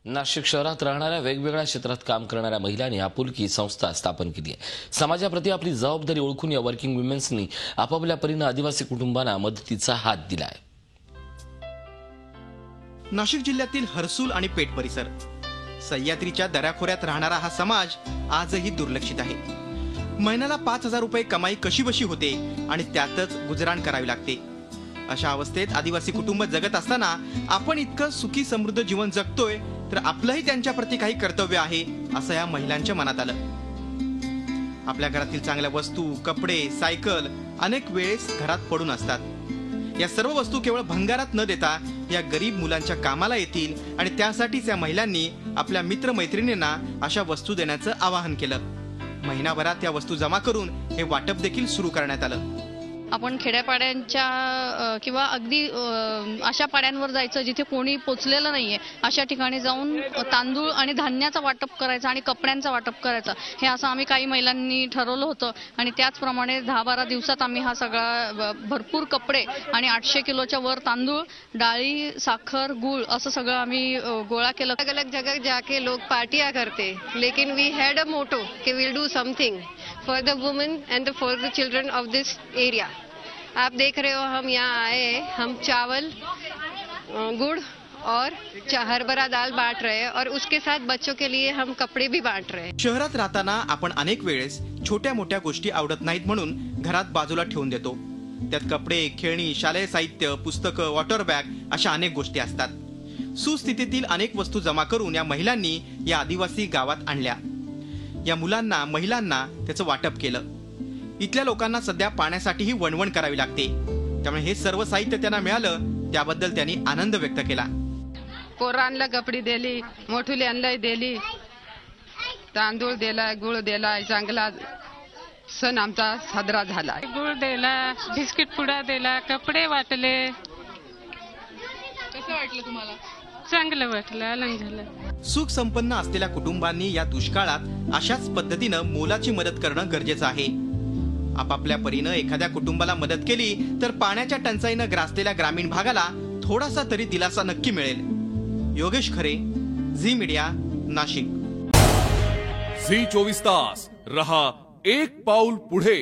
नाशिक शहरात राहणाऱ्या वेगवेगळ्या क्षेत्रात काम करणाऱ्या महिलांनी आपुलकी संस्था स्थापन केली आहे। समाजाप्रती आपली जबाबदारी ओळखून या वर्किंग वुमेन्सनी आपापल्या परीने आदिवासी कुटुंबांना मदतीचा हात दिला आहे। नाशिक जिल्ह्यातील हर्सूल आणि पेठ परिसर सह्याद्रीच्या दऱ्याखोऱ्यात राहणारा हा समाज आजही दुर्लक्षित आहे। महिन्याला 5,000 रुपये कमाई कशीबशी होते आणि त्यातच गुजराण करावी लागते। अशा अवस्थेत आदिवासी कुटुंब जगत असताना आपण इतकं सुखी समृद्ध जीवन जगतोय तर आपलंही त्यांच्याप्रती काही कर्तव्य आहे असं या महिलांच्या मनात आलं। आपल्या घरातील चांगल्या वस्तू, कपडे, सायकल अनेक वेळेस घरात पडून असतात। या सर्व वस्तू केवळ भंगारात न देता या गरीब मुलांच्या कामाला येतील आणि त्यासाठीच या महिलांनी आपल्या मित्रमैत्रिणींना अशा वस्तू देण्याचं आवाहन केलं। महिनाभरात या वस्तू जमा करून हे वाटप देखील सुरू करण्यात आलं। आपण खेड्यापाड्यांच्या किंवा अगदी अशा पाड्यांवर जायचं जिथे कोणी पोचलेलं नाहीये, अशा ठिकाणी जाऊन तांदूळ आणि धान्याचं वाटप करायचं आणि कपड्यांचं वाटप करायचं, हे असं आम्ही काही महिलांनी ठरवलं होतं। आणि त्याचप्रमाणे 10-12 दिवसात आम्ही हा सगळा भरपूर कपडे आणि 800 किलोच्या वर तांदूळ, डाळी, साखर, गूळ असं सगळं आम्ही गोळा केलं। अलग अलग जगह जाके लोग पार्टियां करते, लेकिन वी हैड अ मोटो कि will do something for the women end for the children of this area. आप देख रहे हो हम यहाँ आए, हम चावल, गुड़ और हरभरा दाल बांट रहे हैं और उसके साथ बच्चों के लिए हम कपड़े भी बांट रहे हैं। शहरात राहताना आपण अनेक वेळेस छोट्या मोठ्या गोष्टी आवडत नाहीत म्हणून घरात बाजूला ठेवून देतो। त्यात कपडे, खेळणी, शालेय साहित्य, पुस्तकं, वॉटर बॅग अशा अनेक गोष्टी असतात। सुस्थितीतील अनेक वस्तू जमा करून या महिलांनी या आदिवासी गावात आणल्या। या मुलांना, महिलांना त्याचं वाटप केलं। इथल्या लोकांना सध्या पाण्यासाठीही वणवण करावी लागते, त्यामुळे हे सर्व साहित्य त्यांना मिळालं त्याबद्दल त्यांनी आनंद व्यक्त केला। पोरांना कपडे दिली, मोठुल्यांना दिली, तांदूळ दिला, गुळ दिला, चांगला सण आमचा साजरा झाला। गुळ दिला, बिस्किट पुडा दिला, कपडे वाटले। कसं वाटलं तुम्हाला? चांगलं वाटलं, आनंद झाला। सुख संपन्न असलेल्या कुटुंबांनी या दुष्काळात अशाच पद्धतीनं मोलाची मदत करणं गरजेचं आहे। आपापल्या परीनं एखाद्या कुटुंबाला मदत केली तर पाण्याच्या टंचाईनं ग्रासलेल्या ग्रामीण भागाला थोडासा तरी दिलासा नक्की मिळेल। योगेश खरे, झी मीडिया, नाशिक। झी 24 तास रहा एक पाऊल पुढे।